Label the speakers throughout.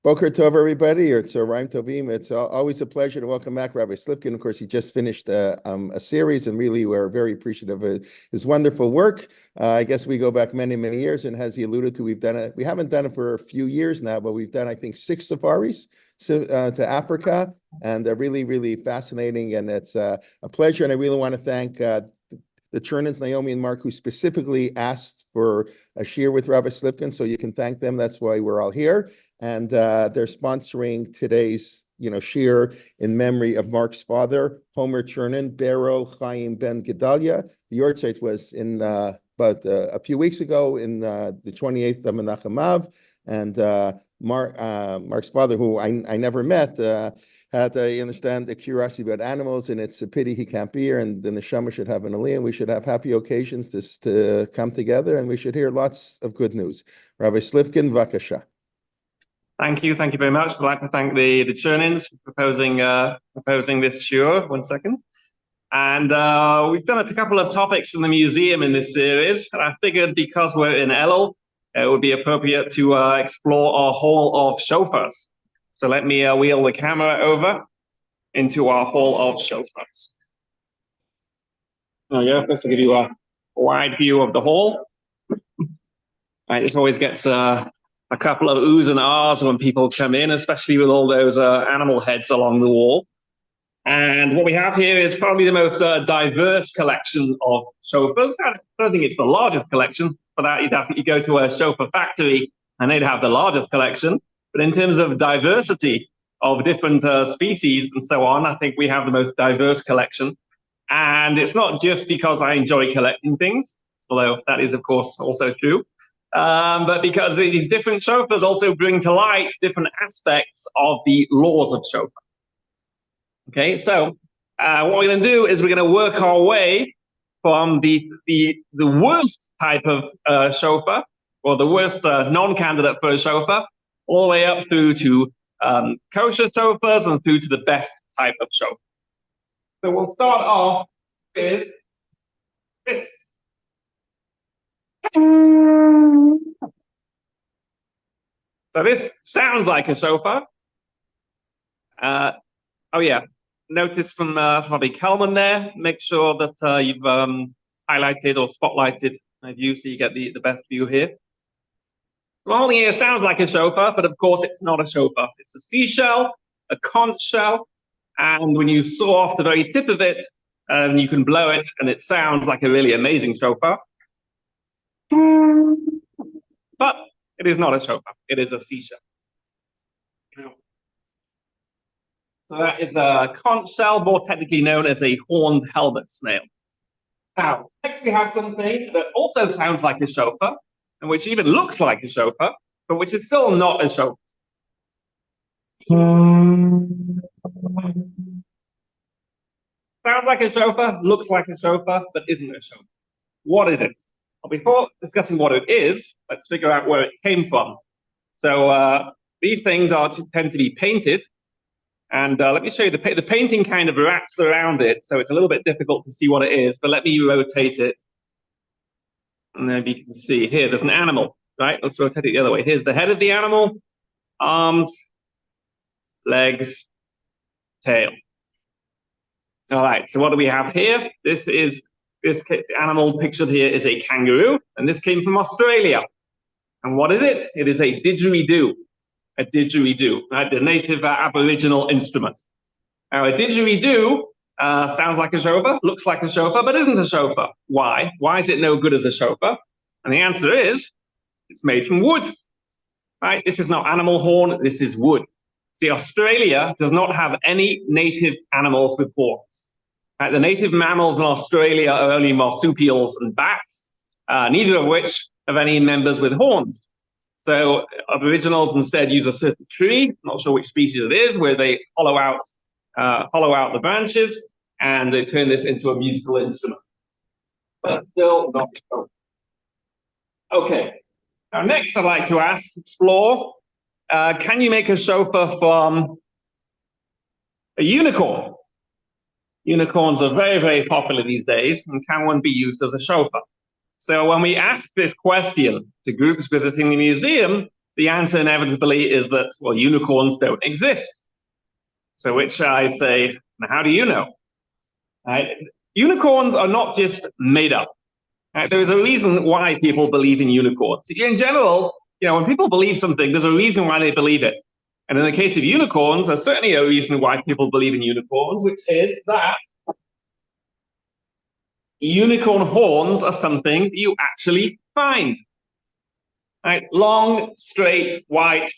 Speaker 1: Boker Tov, everybody, or Tzorayim Tovim. It's always a pleasure to welcome back Rabbi Slifkin. Of course, he just finished a series, and really we're very appreciative of his wonderful work. I guess we go back many, many years, and as he alluded to, we've done it. We haven't done it for a few years now, but we've done, I think, 6 safaris to Africa, and they're really, really fascinating, and it's a pleasure. And I really want to thank the Chernins, Naomi and Mark, who specifically asked for a shiur with Rabbi Slifkin, so you can thank them. That's why we're all here. And they're sponsoring today's, shiur in memory of Mark's father, Homer Chernin, Beryl Chaim Ben Gedalia. The yahrzeit was in about a few weeks ago, in the 28th of Menachem Av, and Mark's father, who I never met, had, I understand, a curiosity about animals, and it's a pity he can't be here, and the neshama should have an aliyah, and we should have happy occasions to come together, and we should hear lots of good news. Rabbi Slifkin, vakasha.
Speaker 2: Thank you very much. I'd like to thank the Chernins for proposing this shiur. 1 second. And we've done a couple of topics in the museum in this series, and I figured because we're in Elul, it would be appropriate to explore our hall of shofars. So let me wheel the camera over into our hall of shofars. There we go. This will give you a wide view of the hall. Right, this always gets a couple of oohs and ahs when people come in, especially with all those animal heads along the wall. And what we have here is probably the most diverse collection of shofars. I don't think it's the largest collection. For that, you'd definitely go to a shofar factory and they'd have the largest collection. But in terms of diversity of different species and so on, I think we have the most diverse collection. And it's not just because I enjoy collecting things, although that is, of course, also true. But because these different shofars also bring to light different aspects of the laws of shofar. Okay, so what we're going to do is we're going to work our way from the worst type of shofar, or the worst non-candidate for a shofar, all the way up through to kosher shofars and through to the best type of shofar. So we'll start off with this. So this sounds like a shofar. Oh yeah, notice from Rabbi Kalman there, make sure that you've highlighted or spotlighted my view so you get the best view here. Well, holding here sounds like a shofar, but of course it's not a shofar. It's a seashell, a conch shell, and when you saw off the very tip of it, you can blow it, and it sounds like a really amazing shofar. But it is not a shofar, it is a seashell. So that is a conch shell, more technically known as a horned helmet snail. Now, next we have something that also sounds like a shofar, and which even looks like a shofar, but which is still not a shofar. Sounds like a shofar, looks like a shofar, but isn't a shofar. What is it? Well, before discussing what it is, let's figure out where it came from. So these things tend to be painted, and let me show you, the painting kind of wraps around it, so it's a little bit difficult to see what it is, but let me rotate it. And then you can see here, there's an animal, right? Let's rotate it the other way. Here's the head of the animal, arms, legs, tail. All right, so what do we have here? This animal pictured here is a kangaroo, and this came from Australia. And what is it? It is a didgeridoo. A didgeridoo, right? The native Aboriginal instrument. Now, a didgeridoo sounds like a shofar, looks like a shofar, but isn't a shofar. Why? Why is it no good as a shofar? And the answer is, it's made from wood. Right? This is not animal horn, this is wood. See, Australia does not have any native animals with horns. Right? The native mammals in Australia are only marsupials and bats, neither of which have any members with horns. So Aboriginals instead use a certain tree, not sure which species it is, where they hollow out the branches, and they turn this into a musical instrument. But still not so. Okay. Now next I'd like to explore, can you make a shofar from a unicorn? Unicorns are very, very popular these days, and can one be used as a shofar? So when we ask this question to groups visiting the museum, the answer inevitably is that, well, unicorns don't exist. So which I say, how do you know? Right? Unicorns are not just made up. Right? There is a reason why people believe in unicorns. In general, when people believe something, there's a reason why they believe it. And in the case of unicorns, there's certainly a reason why people believe in unicorns, which is that unicorn horns are something that you actually find. Right? Long, straight, white,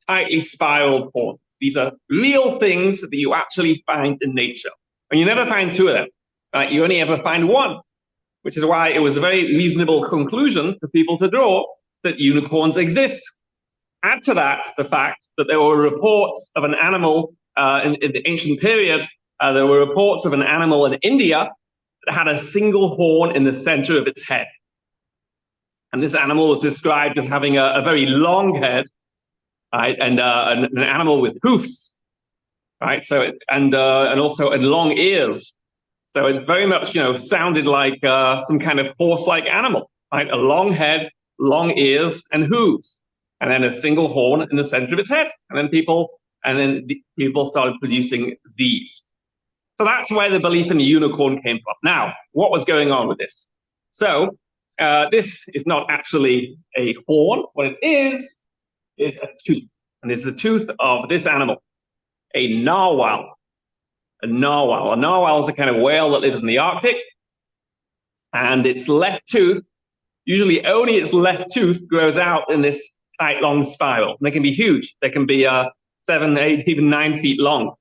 Speaker 2: tightly spiraled horns. These are real things that you actually find in nature. And you never find two of them. Right? You only ever find one, which is why it was a very reasonable conclusion for people to draw that unicorns exist. Add to that the fact that there were reports of an animal in the ancient period. There were reports of an animal in India that had a single horn in the center of its head. And this animal was described as having a very long head, right, and an animal with hoofs, right? So and also long ears. So it very much sounded like some kind of horse-like animal, right? A long head, long ears, and hooves, and then a single horn in the center of its head. And then people started producing these. So that's where the belief in the unicorn came from. Now, what was going on with this? So this is not actually a horn. What it is a tooth. And it's the tooth of this animal, a narwhal. A narwhal. A narwhal is a kind of whale that lives in the Arctic. And its left tooth, usually only its left tooth, grows out in this tight, long spiral. And they can be huge. They can be 7, 8, even 9 feet long.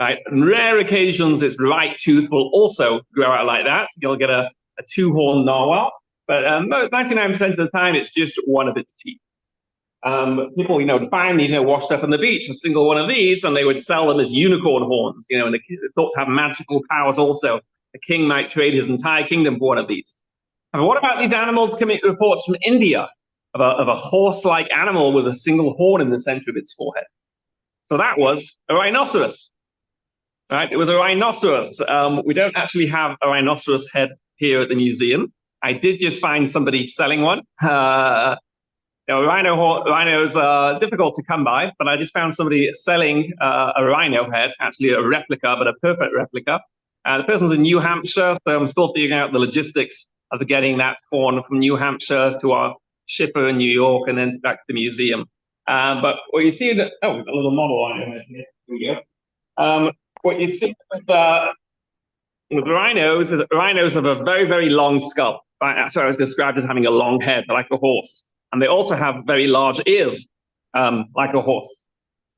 Speaker 2: Right? On rare occasions, its right tooth will also grow out like that. You'll get a two-horned narwhal. But 99% of the time, it's just one of its teeth. People, would find these, washed up on the beach, a single one of these, and they would sell them as unicorn horns, and they're thought to have magical powers also. The king might trade his entire kingdom for one of these. And what about these animals coming reports from India of a horse-like animal with a single horn in the center of its forehead? So that was a rhinoceros. Right? It was a rhinoceros. We don't actually have a rhinoceros head here at the museum. I did just find somebody selling one. Rhinos are difficult to come by, but I just found somebody selling a rhino head, actually a replica, but a perfect replica. The person's in New Hampshire, so I'm still figuring out the logistics of getting that horn from New Hampshire to our shipper in New York and then back to the museum. But what you see, we've got a little model rhino head here. Here we go. What you see with rhinos is that rhinos have a very, very long skull. Right? That's what I was described as having a long head, like a horse. And they also have very large ears, like a horse.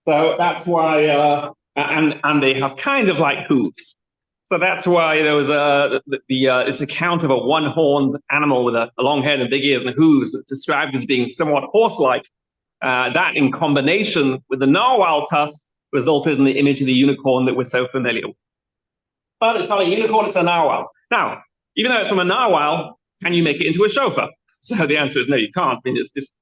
Speaker 2: So that's why, and they have kind of like hooves. So that's why there was this account of a one-horned animal with a long head and big ears and hooves described as being somewhat horse-like. That in combination with the narwhal tusk resulted in the image of the unicorn that we're so familiar with. But it's not a unicorn, it's a narwhal. Now, even though it's from a narwhal, can you make it into a shofar? So the answer is no, you can't. I mean, it's just,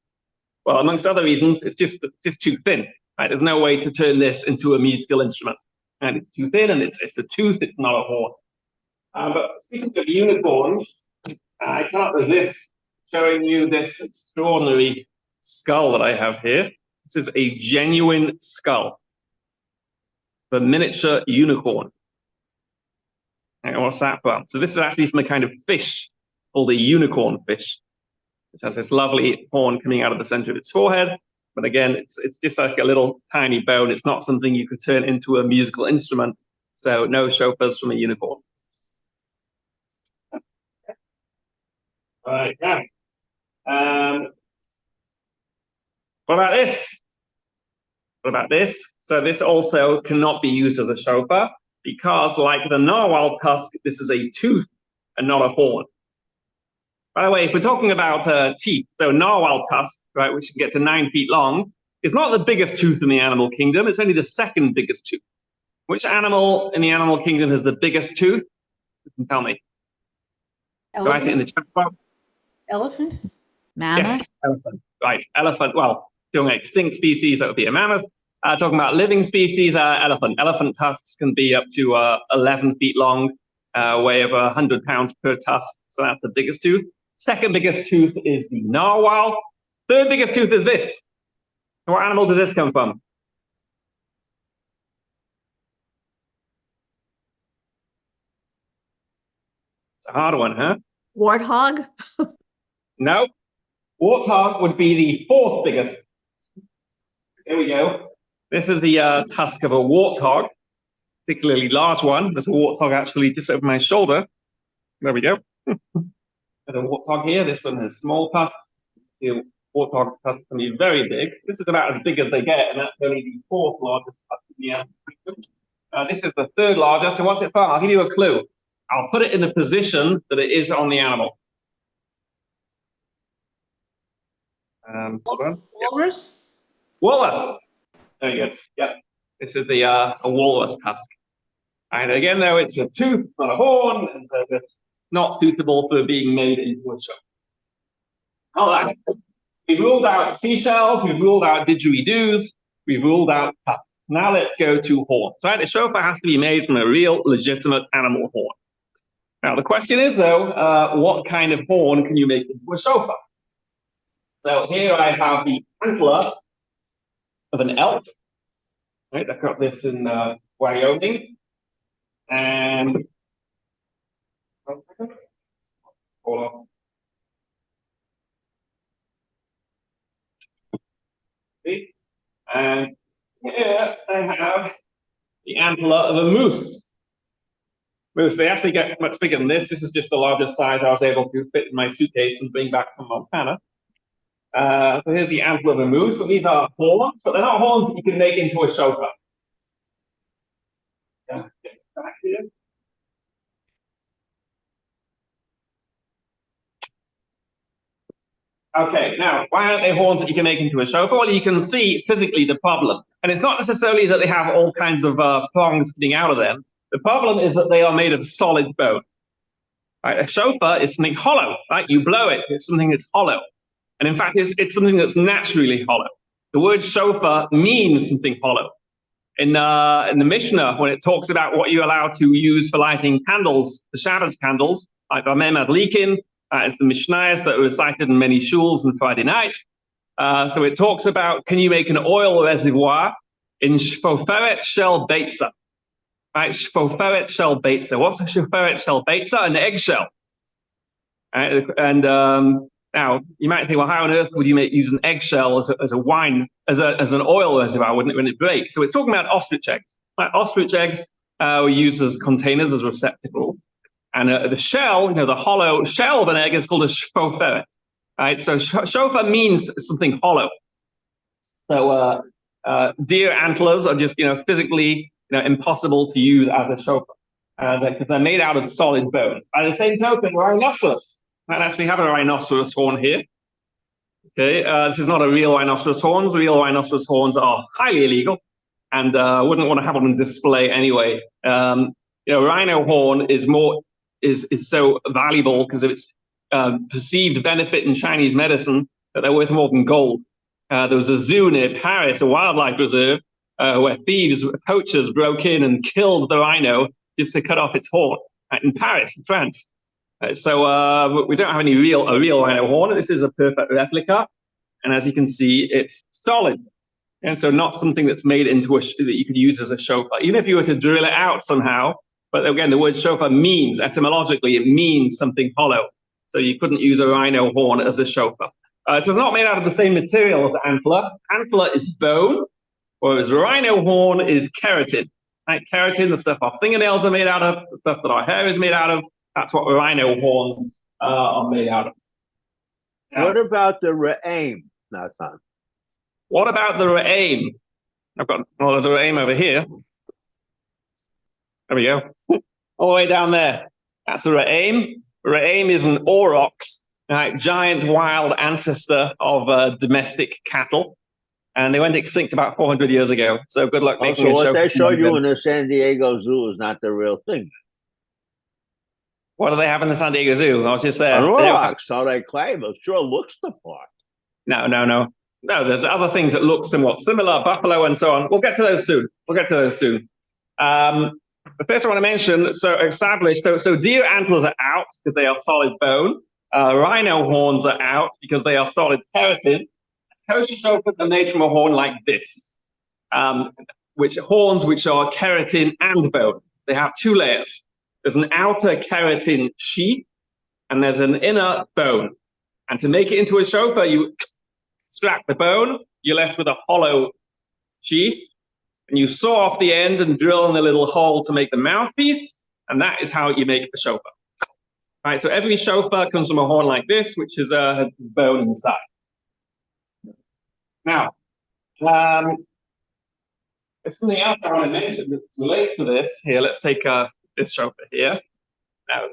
Speaker 2: well, amongst other reasons, it's just too thin. Right? There's no way to turn this into a musical instrument. And it's too thin, and it's a tooth, it's not a horn. But speaking of unicorns, I can't resist showing you this extraordinary skull that I have here. This is a genuine skull. The miniature unicorn. And what's that from? So this is actually from a kind of fish called a unicorn fish, which has this lovely horn coming out of the center of its forehead. But again, it's just like a little tiny bone. It's not something you could turn into a musical instrument. So no shofars from a unicorn. All right, now. What about this? What about this? So this also cannot be used as a shofar because, like the narwhal tusk, this is a tooth and not a horn. By the way, if we're talking about teeth, so narwhal tusk, right, which can get to 9 feet long, is not the biggest tooth in the animal kingdom. It's only the second biggest tooth. Which animal in the animal kingdom has the biggest tooth? You can tell me.
Speaker 3: Elephant.
Speaker 2: Write it in the chat box.
Speaker 3: Elephant.
Speaker 4: Mammoth.
Speaker 2: Yes, elephant. Right, elephant. Well, talking about extinct species, that would be a mammoth. Talking about living species, elephant. Elephant tusks can be up to 11 feet long, weigh over 100 pounds per tusk. So that's the biggest tooth. Second biggest tooth is the narwhal. Third biggest tooth is this. So what animal does this come from? It's a hard one, huh?
Speaker 4: Warthog?
Speaker 2: No. Warthog would be the fourth biggest. Here we go. This is the tusk of a warthog, particularly large one. There's a warthog actually just over my shoulder. There we go. There's a warthog here. This one has small tusk. See, a warthog tusk can be very big. This is about as big as they get, and that's only the fourth largest tusk in the animal. This is the third largest. And what's it for? I'll give you a clue. I'll put it in the position that it is on the animal. Hold on.
Speaker 3: Walrus?
Speaker 2: Walrus. There you go. Yep. This is a walrus tusk. And again, though, it's a tooth, not a horn, and so it's not suitable for being made into a show. All right. We've ruled out seashells, we've ruled out didgeridoos, we've ruled out tusks. Now let's go to horns. Right? A shofar has to be made from a real, legitimate animal horn. Now, the question is, though, what kind of horn can you make into a shofar? So here I have the antler of an elk. Right, I got this in Wyoming. And one second. Hold on. See? And here I have the antler of a moose. Moose, they actually get much bigger than this. This is just the largest size I was able to fit in my suitcase and bring back from Montana. So here's the antler of a moose. So these are horns, but they're not horns that you can make into a shofar. Yeah, get back here. Okay, now, why aren't they horns that you can make into a shofar? Well, you can see physically the problem. And it's not necessarily that they have all kinds of prongs coming out of them. The problem is that they are made of solid bone. Right? A shofar is something hollow, right? You blow it, it's something that's hollow. And in fact, it's something that's naturally hollow. The word shofar means something hollow. In the Mishnah, when it talks about what you're allowed to use for lighting candles, the Shabbos candles, like Rabbi Slifkin, it's the Mishnayos that were recited in many shuls on Friday night. So it talks about, can you make an oil reservoir in shoferet shel beitza? Right, shoferet shel beitza. What's a shoferet shel beitza? An eggshell. Right? And now you might think, well, how on earth would you use an eggshell as a wine, as an oil reservoir? Wouldn't it break? So it's talking about ostrich eggs. Right? Ostrich eggs were used as containers, as receptacles. And the shell, the hollow shell of an egg is called a shoferet. Right? So shofar means something hollow. So deer antlers are just, physically, impossible to use as a shofar because they're made out of solid bone. By the same token, rhinoceros. I actually have a rhinoceros horn here. Okay, this is not a real rhinoceros horn. Real rhinoceros horns are highly illegal, and wouldn't want to have them on display anyway. Rhino horn is so valuable because of its perceived benefit in Chinese medicine that they're worth more than gold. There was a zoo near Paris, a wildlife reserve, where poachers broke in and killed the rhino just to cut off its horn in Paris, in France. So we don't have a real rhino horn. This is a perfect replica, and as you can see, it's solid, and so not something that's made into that you could use as a shofar, even if you were to drill it out somehow. But again, the word shofar means, etymologically, it means something hollow. So you couldn't use a rhino horn as a shofar. So it's not made out of the same material as antler. Antler is bone, whereas rhino horn is keratin. Right? Keratin, the stuff our fingernails are made out of, the stuff that our hair is made out of. That's what rhino horns are made out of. Now,
Speaker 5: what about the re'aim, Natan?
Speaker 2: What about the re'aim? There's a re'aim over here. There we go. All the way down there. That's a re'aim. Re'aim is an aurochs, right? Giant wild ancestor of domestic cattle. And they went extinct about 400 years ago. So good luck making
Speaker 5: So
Speaker 2: a
Speaker 5: what
Speaker 2: show.
Speaker 5: they showed you in the San Diego Zoo is not the real thing.
Speaker 2: What do they have in the San Diego Zoo? I was just there.
Speaker 5: Aurochs, so they claim. It sure looks the part.
Speaker 2: No. No, there's other things that look somewhat similar, buffalo and so on. We'll get to those soon. The first I want to mention, so deer antlers are out because they are solid bone. Rhino horns are out because they are solid keratin. kosher shofars are made from a horn like this, which are keratin and bone. They have two layers. There's an outer keratin sheath, and there's an inner bone. And to make it into a shofar, you extract the bone, you're left with a hollow sheath, and you saw off the end and drill in a little hole to make the mouthpiece, and that is how you make a shofar. All right, so every shofar comes from a horn like this, which has bone inside. Now, there's something else I want to mention that relates to this. Here, let's take this shofar here. Now,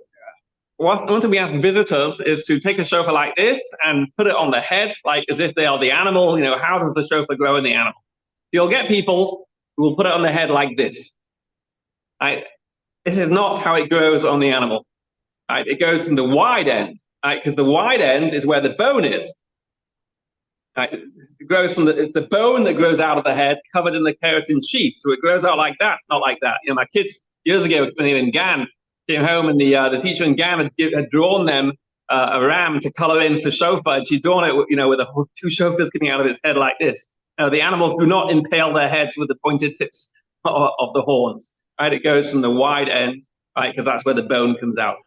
Speaker 2: one thing we ask visitors is to take a shofar like this and put it on the head, like as if they are the animal. You know, how does the shofar grow in the animal? You'll get people who will put it on the head like this. Right? This is not how it grows on the animal. Right? It goes from the wide end, right? Because the wide end is where the bone is. Right? It grows from it's the bone that grows out of the head, covered in the keratin sheath. So it grows out like that, not like that. You know, my kids years ago when they were in Gan came home, and the teacher in Gan had drawn them a ram to color in for shofar, and she'd drawn it, you know, with two shofars coming out of its head like this. The animals do not impale their heads with the pointed tips of the horns. Right? It goes from the wide end, right, because that's where the bone comes out.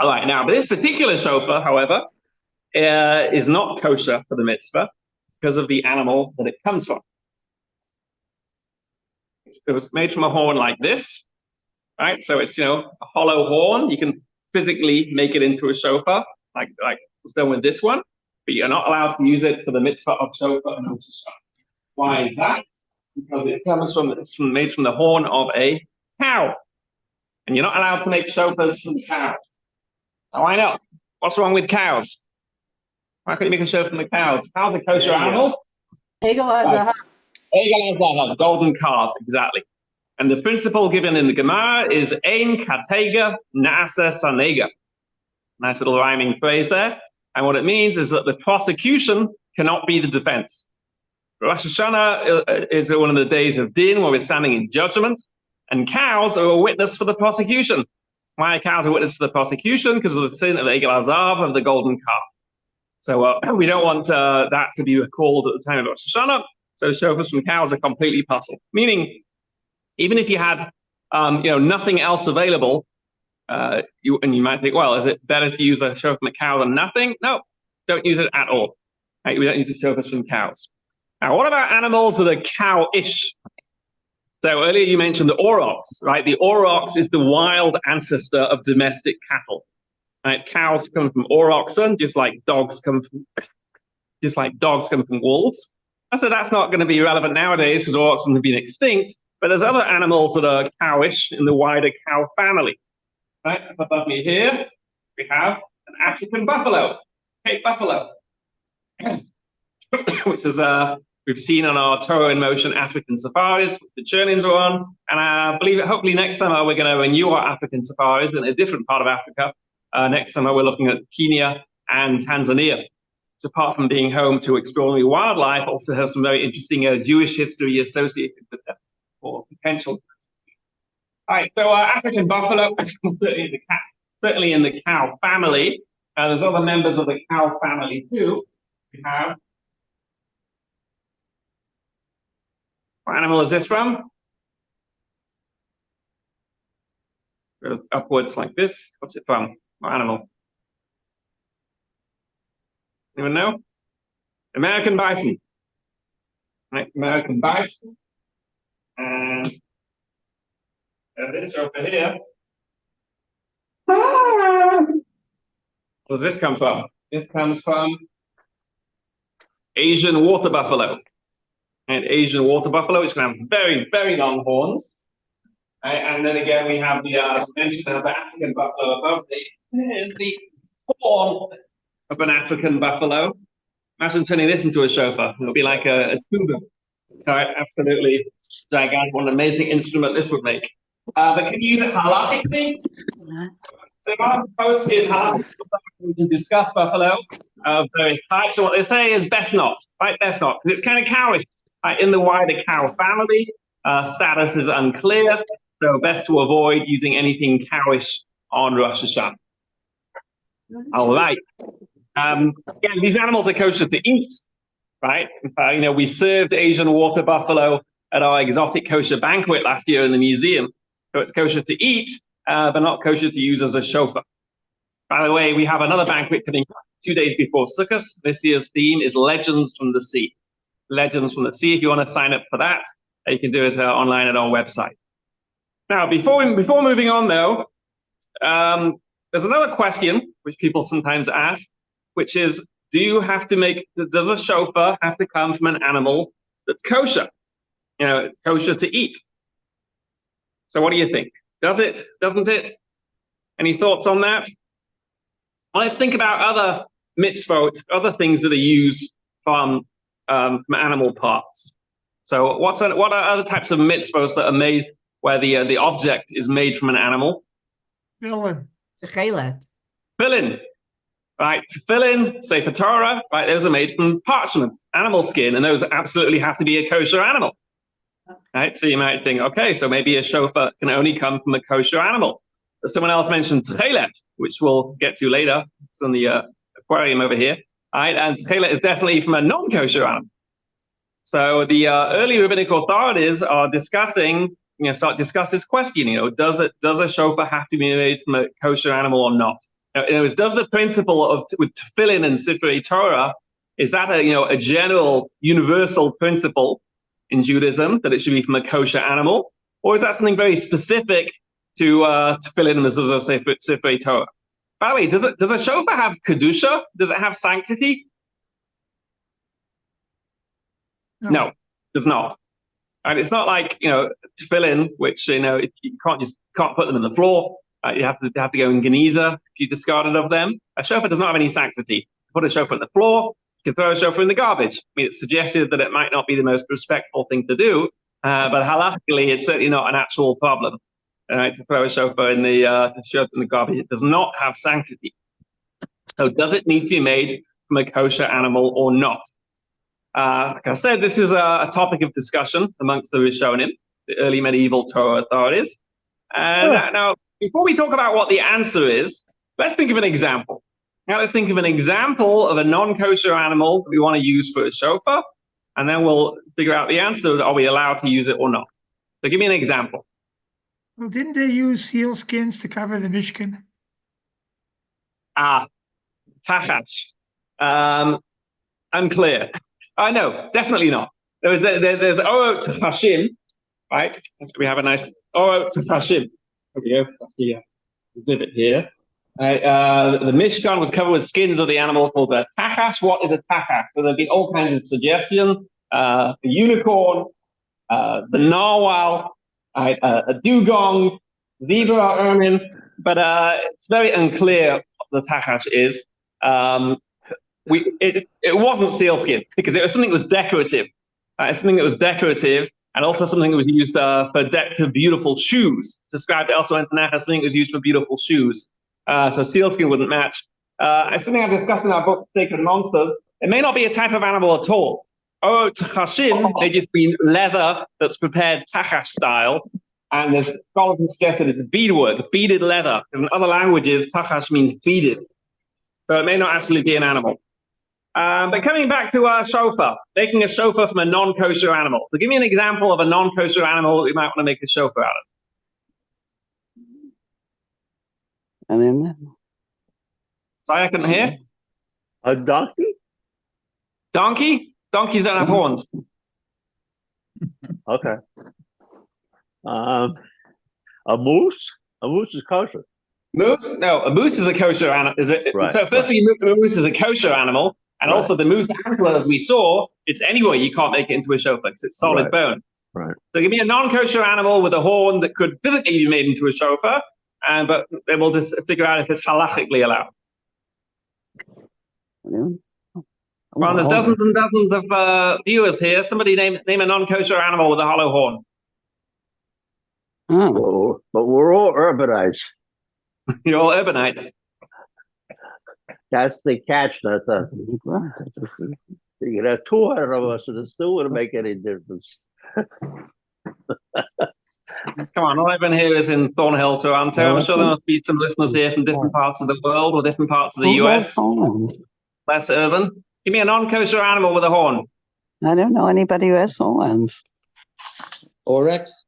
Speaker 2: All right, now this particular shofar, however, is not kosher for the mitzvah because of the animal that it comes from. It was made from a horn like this, right? So it's, you know, a hollow horn. You can physically make it into a shofar, like was done with this one, but you're not allowed to use it for the mitzvah of shofar and Rosh Hashanah. Why is that? Because it comes made from the horn of a cow, and you're not allowed to make shofars from cows. Now, why not? What's wrong with cows? Why can't you make a shofar from the cows? Cows are kosher animals.
Speaker 3: Egel HaZahav.
Speaker 2: Egel HaZahav, golden calf, exactly. And the principle given in the Gemara is Ein Katega Nasa Sanega. Nice little rhyming phrase there. And what it means is that the prosecution cannot be the defense. Rosh Hashanah is one of the days of din where we're standing in judgment, and cows are a witness for the prosecution. Why are cows a witness for the prosecution? Because of the sin of the Egel HaZahav, of the golden calf. So we don't want that to be called at the time of Rosh Hashanah. So shofars from cows are completely puzzled. Meaning, even if you had nothing else available, you might think, well, is it better to use a shofar from a cow than nothing? No, don't use it at all. Right? We don't use the shofars from cows. Now, what about animals that are cow-ish? So earlier you mentioned the aurochs, right? The aurochs is the wild ancestor of domestic cattle. Right? Cows come from aurochsen, just like dogs come from wolves. I said that's not going to be relevant nowadays because aurochsen have been extinct. But there's other animals that are cowish in the wider cow family. Right? Above me here, we have an African buffalo, Cape buffalo, which is we've seen on our Torah in Motion African safaris, which the Chernins are on. And I believe that hopefully next summer we're going to renew our African safaris in a different part of Africa. Next summer we're looking at Kenya and Tanzania. So apart from being home to extraordinary wildlife, also has some very interesting Jewish history associated with them, or potential. All right, so African buffalo, certainly in the cow family. There's other members of the cow family too. We have, what animal is this from? Goes upwards like this. What's it from? What animal? Anyone know? American bison. Right, American bison. And this over here. Where does this come from? This comes from Asian water buffalo. And Asian water buffalo, which can have very, very long horns. Right, and then again, we have the mention of the African buffalo above. Here's the horn of an African buffalo. Imagine turning this into a shofar. It'll be like a tuba. All right, absolutely gigantic. What an amazing instrument this would make. But can you use it halachically? There are posts in halachically to discuss buffalo of various types. So what they say is best not, right? Best not, because it's kind of cowish. Right? In the wider cow family, status is unclear. So best to avoid using anything cowish on Rosh Hashanah. All right. Again, these animals are kosher to eat. right? We served Asian water buffalo at our exotic kosher banquet last year in the museum. So it's kosher to eat, but not kosher to use as a shofar. By the way, we have another banquet coming 2 days before Sukkot. This year's theme is Legends from the Sea. Legends from the Sea. If you want to sign up for that, you can do it online at our website. Now, before moving on, though, there's another question which people sometimes ask, which is, does a shofar have to come from an animal that's kosher? Kosher to eat. So what do you think? Does it? Doesn't it? Any thoughts on that? Well, let's think about other mitzvot, other things that are used from animal parts. So what are other types of mitzvot that are made where the object is made from an animal?
Speaker 4: Tefillin.
Speaker 2: Tefillin. Right, tefillin, Sefer Torah, right, those are made from parchment, animal skin, and those absolutely have to be a kosher animal. Right, so you might think, okay, so maybe a shofar can only come from a kosher animal. Someone else mentioned tchelet, which we'll get to later. It's on the aquarium over here. Right, and tchelet is definitely from a non-kosher animal. So the early rabbinic authorities are discuss this question. Does a shofar have to be made from a kosher animal or not? Does the principle with tefillin and Sifrei Torah, is that a general universal principle in Judaism that it should be from a kosher animal, or is that something very specific to tefillin and mezuzah Sifrei Torah? By the way, does a shofar have kedusha? Does it have sanctity? No, it does not. And it's not like tefillin, which you can't put them in the floor. You have to go in geniza if you discarded of them. A shofar does not have any sanctity. Put a shofar on the floor, you can throw a shofar in the garbage. I mean, it's suggested that it might not be the most respectful thing to do, but halachically, it's certainly not an actual problem to throw a shofar in the garbage. It does not have sanctity. So does it need to be made from a kosher animal or not? Like I said, this is a topic of discussion amongst the Rishonim, the early medieval Torah authorities. And now, before we talk about what the answer is, let's think of an example. Now, let's think of an example of a non-kosher animal that we want to use for a shofar, and then we'll figure out the answer. Are we allowed to use it or not? So give me an example.
Speaker 4: Well, didn't they use seal skins to cover the Mishkan?
Speaker 2: Tachash. Unclear. No, definitely not. There's Orot Hashim, right? We have a nice Orot Hashim. There we go. That's the exhibit here. The Mishkan was covered with skins of the animal called a tachash. What is a tachash? So there have been all kinds of suggestions. The unicorn, the narwhal, a dugong, zebra ermine, but it's very unclear what the tachash is. It wasn't sealskin because it was something that was decorative. It's something that was decorative, and also something that was used for beautiful shoes. It's described elsewhere in Tanakh as something that was used for beautiful shoes. So sealskin wouldn't match. It's something I've discussed in our book, Sacred Monsters. It may not be a type of animal at all. Tachashim, they just mean leather that's prepared tachash style. And there's scholars who suggest that it's beadwork, beaded leather. Because in other languages, tachash means beaded. So it may not actually be an animal. But coming back to our shofar, making a shofar from a non-kosher animal. So give me an example of a non-kosher animal that we might want to make a shofar out of. Sorry, I couldn't hear.
Speaker 5: A donkey?
Speaker 2: Donkey? Donkeys don't have horns.
Speaker 5: Okay. A moose? A moose is kosher.
Speaker 2: Moose? No, a moose is a kosher animal.
Speaker 5: Right,
Speaker 2: So firstly, a moose is a kosher animal. And also the moose antlers we saw, it's anyway, you can't make it into a shofar because it's solid bone.
Speaker 5: Right.
Speaker 2: So give me a non-kosher animal with a horn that could physically be made into a shofar, but then we'll just figure out if it's halachically allowed. Well, there's dozens and dozens of viewers here. Somebody name a non-kosher animal with a hollow horn.
Speaker 5: Well, but we're all urbanites.
Speaker 2: You're all urbanites.
Speaker 5: That's the catch. You can have 200 of us, and it still wouldn't make any difference.
Speaker 2: Come on, all everyone here is in Thornhill, Toronto. I'm sure there must be some listeners here from different parts of the world or different parts of the US. Less urban. Give me a non-kosher animal with a horn.
Speaker 6: I don't know anybody who has horns.
Speaker 5: Oryx?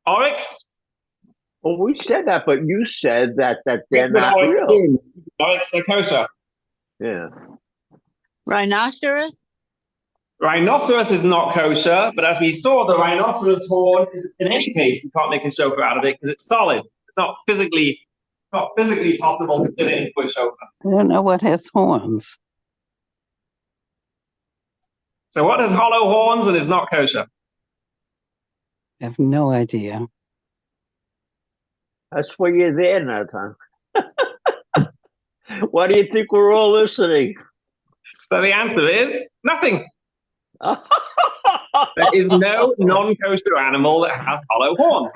Speaker 2: Oryx?
Speaker 5: Well, we said that, but you said that they're
Speaker 2: With
Speaker 5: not
Speaker 2: oryx
Speaker 5: real.
Speaker 2: horns. Oryx, they're kosher.
Speaker 5: Yeah.
Speaker 7: Rhinoceros?
Speaker 2: Rhinoceros is not kosher, but as we saw, the rhinoceros horn, in any case, you can't make a shofar out of it because it's solid. It's not physically possible to fit it into a shofar.
Speaker 6: I don't know what has horns.
Speaker 2: So what has hollow horns and is not kosher?
Speaker 6: I have no idea.
Speaker 5: That's why you're there, Natan. Why do you think we're all listening?
Speaker 2: So the answer is nothing. There is no non-kosher animal that has hollow horns.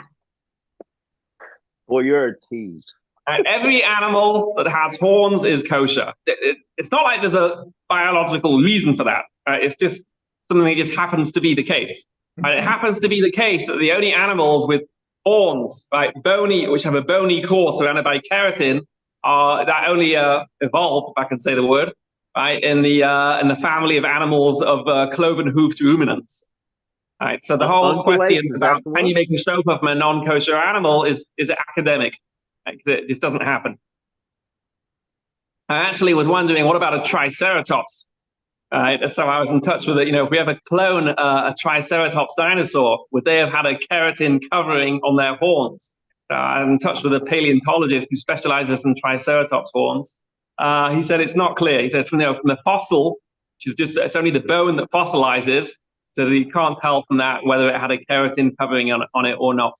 Speaker 5: Well, you're a tease.
Speaker 2: And every animal that has horns is kosher. It's not like there's a biological reason for that. It's just something that just happens to be the case. It happens to be the case that the only animals with horns, right, which have a bony core surrounded by keratin, that only evolved, if I can say the word, right, in the family of animals of cloven-hoofed ruminants. Right, so the whole question about can you make a shofar from a non-kosher animal is academic. This doesn't happen. I actually was wondering, what about a triceratops? So I was in touch with it. If we ever clone a triceratops dinosaur, would they have had a keratin covering on their horns? I'm in touch with a paleontologist who specializes in triceratops horns. He said it's not clear. He said from the fossil, which is it's only the bone that fossilizes, so that you can't tell from that whether it had a keratin covering on it or not.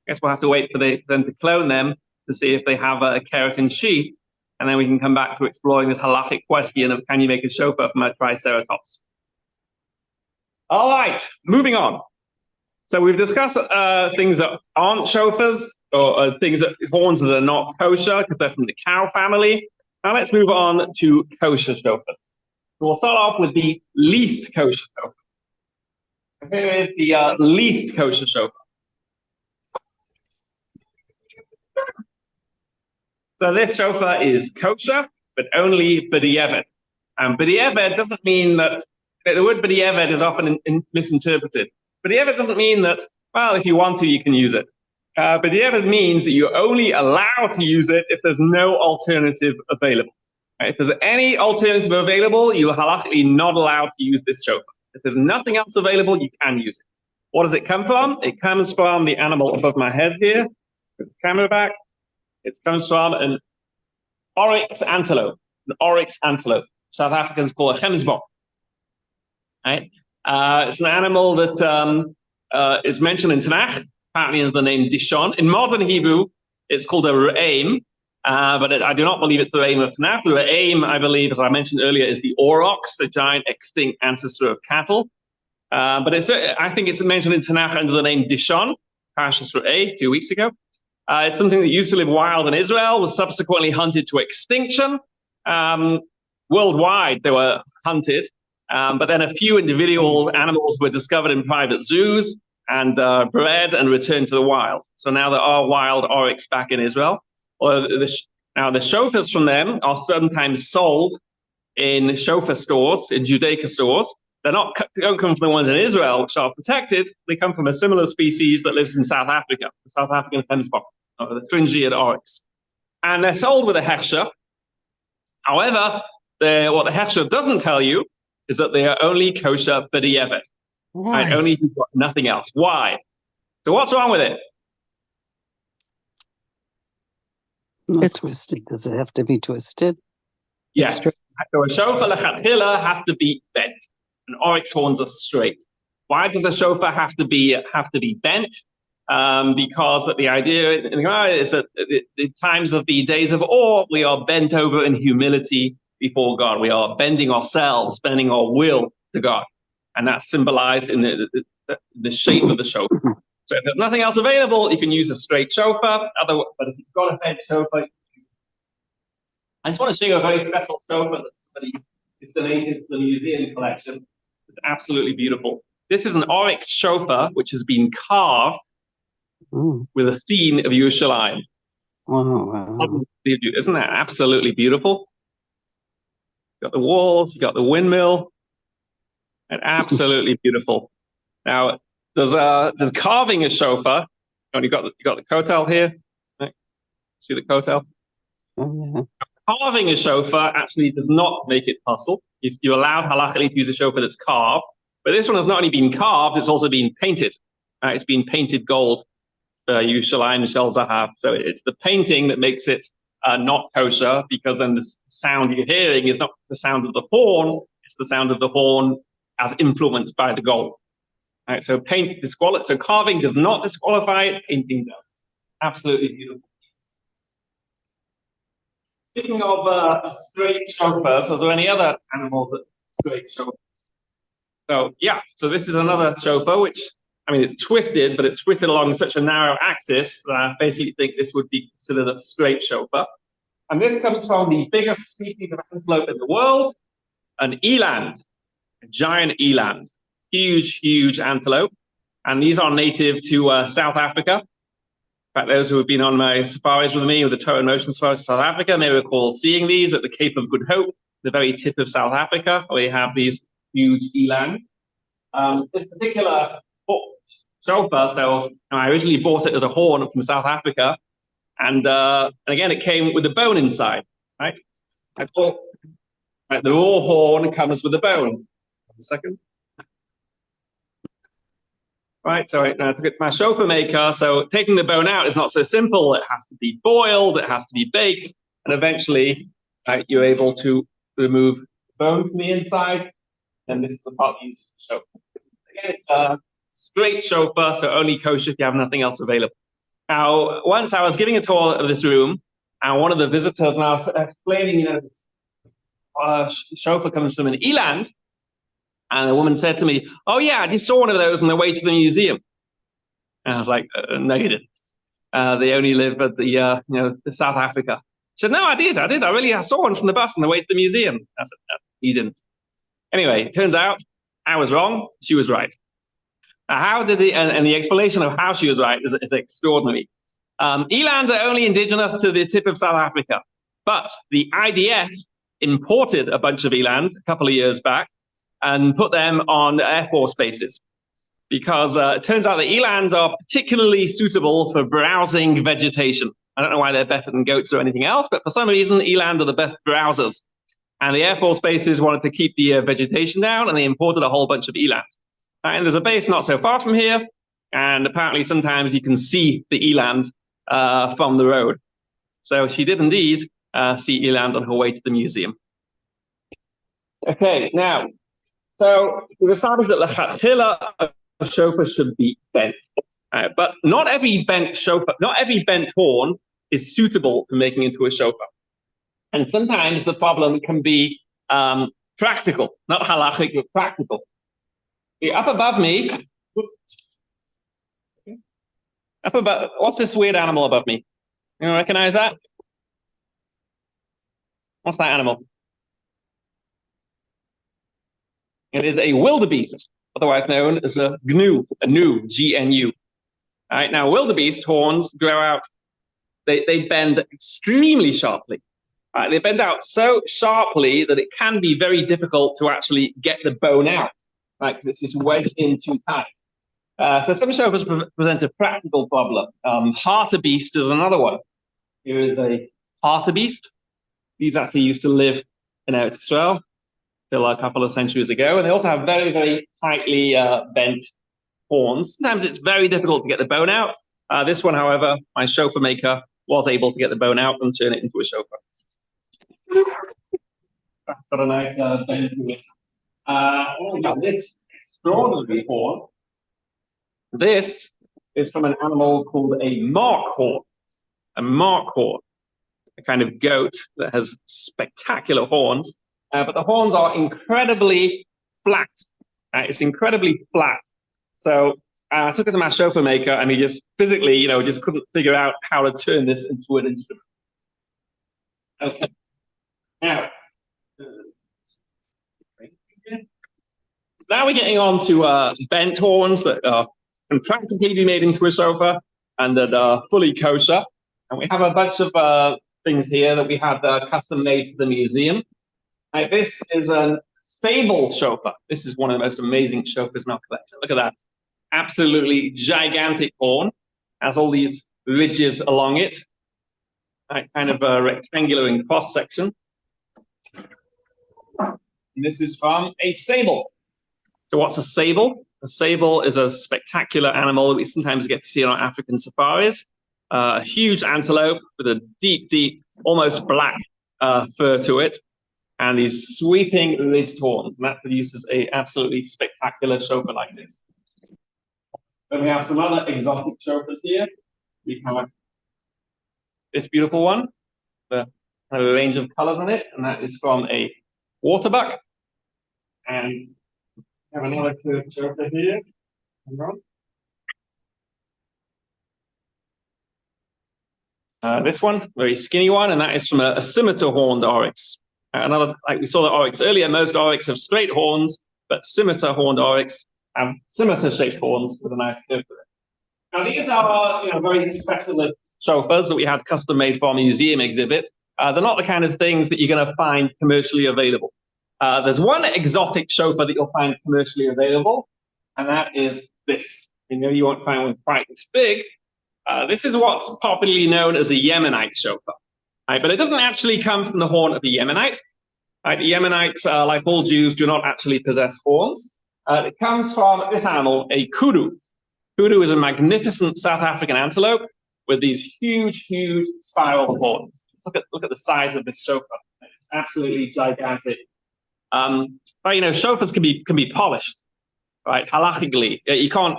Speaker 2: I guess we'll have to wait for them to clone them to see if they have a keratin sheath, and then we can come back to exploring this halakhic question of can you make a shofar from a triceratops? All right, moving on. So we've discussed things that aren't shofars, or horns that are not kosher because they're from the cow family. Now let's move on to kosher shofars. So we'll start off with the least kosher shofar. Here is the least kosher shofar. So this shofar is kosher, but only b'di'evet. And b'di'evet doesn't mean that, the word b'di'evet is often misinterpreted. B'di'evet doesn't mean that, well, if you want to, you can use it. B'di'evet means that you're only allowed to use it if there's no alternative available. Right? If there's any alternative available, you are halakhically not allowed to use this shofar. If there's nothing else available, you can use it. What does it come from? It comes from the animal above my head here. Put the camera back. It comes from an oryx antelope. An oryx antelope. South Africans call a gemsbok. Right? It's an animal that is mentioned in Tanakh, apparently under the name Dishon. In modern Hebrew, it's called a re'aim, but I do not believe it's the re'aim of Tanakh. The re'aim, I believe, as I mentioned earlier, is the aurochs, the giant extinct ancestor of cattle. But I think it's mentioned in Tanakh under the name Dishon, Parashas Re'eh, 2 weeks ago. It's something that used to live wild in Israel, was subsequently hunted to extinction. Worldwide, they were hunted. But then a few individual animals were discovered in private zoos and bred and returned to the wild. So now there are wild oryx back in Israel. Now the shofars from them are sometimes sold in shofar stores, in Judaica stores. They don't come from the ones in Israel, which are protected. They come from a similar species that lives in South Africa, the South African gemsbok, the fringe-eared oryx. And they're sold with a hechsher. However, what the hechsher doesn't tell you is that they are only kosher b'di'evet. Right? Only if you've got nothing else. Why? So what's wrong with it?
Speaker 6: It's twisted. Does it have to be twisted?
Speaker 2: Yes. So a shofar lechatchila has to be bent. And oryx horns are straight. Why does the shofar have to be bent? Because the idea in the Gemara is that in times of the days of awe, we are bent over in humility before God. We are bending ourselves, bending our will to God. And that's symbolized in the shape of the shofar. So if there's nothing else available, you can use a straight shofar. But if you've got a bent shofar, I just want to show you a very special shofar that somebody is donated to the museum collection. It's absolutely beautiful. This is an oryx shofar, which has been carved with a scene of Yerushalayim.
Speaker 6: Wow.
Speaker 2: Isn't that absolutely beautiful? You've got the walls, you've got the windmill. And absolutely beautiful. Now, there's carving a shofar. And you got the kotel here. Right? See the kotel?
Speaker 6: Oh, yeah.
Speaker 2: Carving a shofar actually does not make it puzzle. You're allowed halachically to use a shofar that's carved, but this one has not only been carved, it's also been painted. It's been painted gold, Yerushalayim Shel Zahav. So it's the painting that makes it not kosher, because then the sound you're hearing is not the sound of the horn, it's the sound of the horn as influenced by the gold. Right, so so carving does not disqualify it, painting does. Absolutely beautiful. Speaking of straight shofars, are there any other animals that straight shofars? So yeah, so this is another shofar, which, I mean, it's twisted, but it's twisted along such a narrow axis that I basically think this would be considered a straight shofar. And this comes from the biggest species of antelope in the world, an eland, a giant eland, huge antelope. And these are native to South Africa. In fact, those who have been on my safaris with me, with the Torah in Motion safaris to South Africa, may recall seeing these at the Cape of Good Hope, the very tip of South Africa, where you have these huge eland. This particular shofar, so I originally bought it as a horn from South Africa, and again, it came with a bone inside, right? I thought, right, the raw horn comes with a bone. 1 second. Right, so I took it to my shofar maker. So taking the bone out is not so simple. It has to be boiled, it has to be baked, and eventually you're able to remove the bone from the inside. And this is the part you use for shofar. Again, it's a straight shofar, so only kosher if you have nothing else available. Now, once I was giving a tour of this room, and one of the visitors now explaining, shofar comes from an eland. And a woman said to me, "Oh yeah, I just saw one of those on the way to the museum." And I was like, "No, you didn't. They only live at the South Africa." She said, "No, I did. I saw one from the bus on the way to the museum." I said, "No, you didn't." Anyway, it turns out I was wrong. She was right. How did and the explanation of how she was right is extraordinary. Elands are only indigenous to the tip of South Africa, but the IDF imported a bunch of eland a couple of years back and put them on Air Force bases, because it turns out the elands are particularly suitable for browsing vegetation. I don't know why they're better than goats or anything else, but for some reason, eland are the best browsers. And the Air Force bases wanted to keep the vegetation down, and they imported a whole bunch of eland. And there's a base not so far from here, and apparently sometimes you can see the eland from the road. So she did indeed see eland on her way to the museum. Okay, now, so we decided that the chatchila of shofar should be bent, but not every bent horn is suitable for making into a shofar. And sometimes the problem can be practical, not halachic, but practical. Up above me, what's this weird animal above me? You recognize that? What's that animal? It is a wildebeest, otherwise known as a gnu, G-N-U. All right, now wildebeest horns grow out, they bend extremely sharply. They bend out so sharply that it can be very difficult to actually get the bone out, right? Because it's just wedged in too tight. So some shofars present a practical problem. Hartebeest is another one. Here is a hartebeest. These actually used to live in Eretz Israel till a couple of centuries ago, and they also have very, very tightly bent horns. Sometimes it's very difficult to get the bone out. This one, however, my shofar maker was able to get the bone out and turn it into a shofar. That's got a nice bend to it. This extraordinary horn. This is from an animal called a mark horn. A mark horn, a kind of goat that has spectacular horns, but the horns are incredibly flat. It's incredibly flat. So I took it to my shofar maker, and he just physically, just couldn't figure out how to turn this into an instrument. Okay. Now we're getting on to bent horns that can practically be made into a shofar and that are fully kosher. And we have a bunch of things here that we had custom made for the museum. This is a sable shofar. This is one of the most amazing shofars in our collection. Look at that. Absolutely gigantic horn. Has all these ridges along it. Kind of rectangular in cross section. And this is from a sable. So what's a sable? A sable is a spectacular animal that we sometimes get to see on our African safaris. A huge antelope with a deep, deep, almost black fur to it, and these sweeping ridged horns. And that produces a absolutely spectacular shofar like this. Then we have some other exotic shofars here. We have this beautiful one, the kind of a range of colors on it, and that is from a waterbuck. And we have another curved shofar here. This one, very skinny one, and that is from a scimitar horned oryx. Another, like we saw the oryx earlier, most oryx have straight horns, but scimitar horned oryx have scimitar shaped horns with a nice curve to it. Now these are very special shofars that we had custom made for our museum exhibit. They're not the kind of things that you're going to find commercially available. There's one exotic shofar that you'll find commercially available, and that is this. You won't find one quite this big. This is what's popularly known as a Yemenite shofar. Right? But it doesn't actually come from the horn of a Yemenite. Right? The Yemenites, like all Jews, do not actually possess horns. It comes from this animal, a kudu. Kudu is a magnificent South African antelope with these huge, huge spiral horns. Look at the size of this shofar. It's absolutely gigantic. But shofars can be polished, right? Halachically, you can't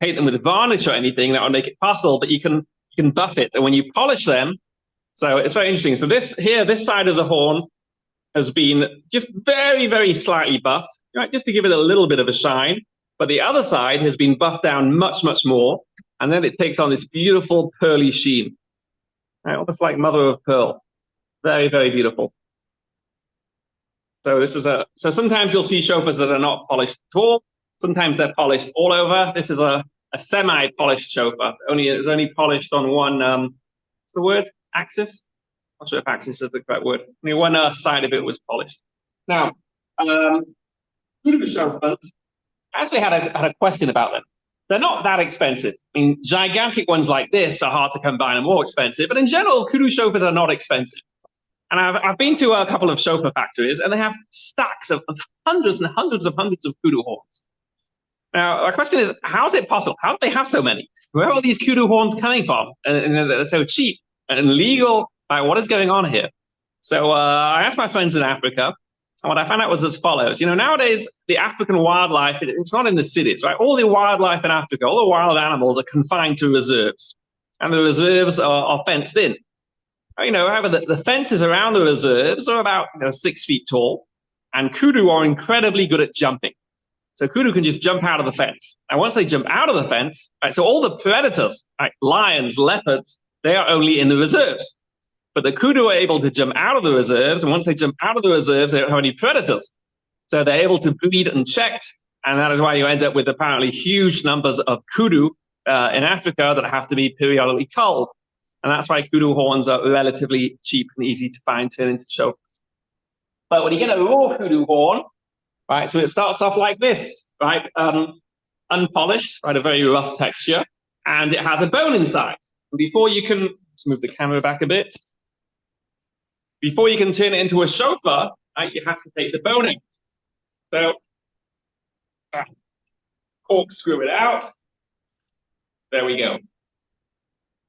Speaker 2: paint them with varnish or anything that would make it possible, but you can buff it. And when you polish them, so it's very interesting. So this side of the horn has been just very, very slightly buffed, right? Just to give it a little bit of a shine. But the other side has been buffed down much, much more. And then it takes on this beautiful pearly sheen. Right? Almost like mother of pearl. Very, very beautiful. So so sometimes you'll see shofars that are not polished at all. Sometimes they're polished all over. This is a semi-polished shofar. It's only polished on one, what's the word? Axis? Not sure if axis is the correct word. One side of it was polished. Now, kudu shofars, I actually had a question about them. They're not that expensive. I mean, gigantic ones like this are hard to come by and more expensive, but in general, kudu shofars are not expensive. And I've been to a couple of shofar factories, and they have stacks of hundreds and hundreds of kudu horns. Now, my question is, how is it possible? How do they have so many? Where are these kudu horns coming from? And they're so cheap and legal. What is going on here? So I asked my friends in Africa, and what I found out was as follows. Nowadays, the African wildlife, it's not in the cities, right? All the wildlife in Africa, all the wild animals are confined to reserves. And the reserves are fenced in. However, the fences around the reserves are about 6 feet tall. And kudu are incredibly good at jumping. So kudu can just jump out of the fence. And once they jump out of the fence, right, so all the predators, right, lions, leopards, they are only in the reserves. But the kudu are able to jump out of the reserves. And once they jump out of the reserves, they don't have any predators. So they're able to breed unchecked. And that is why you end up with apparently huge numbers of kudu in Africa that have to be periodically culled. And that's why kudu horns are relatively cheap and easy to find, turn into shofars. But when you get a raw kudu horn, right, so it starts off like this, right, unpolished, right, a very rough texture, and it has a bone inside. And before you can, let's move the camera back a bit. Before you can turn it into a shofar, right, you have to take the bone out. So, corkscrew it out. There we go.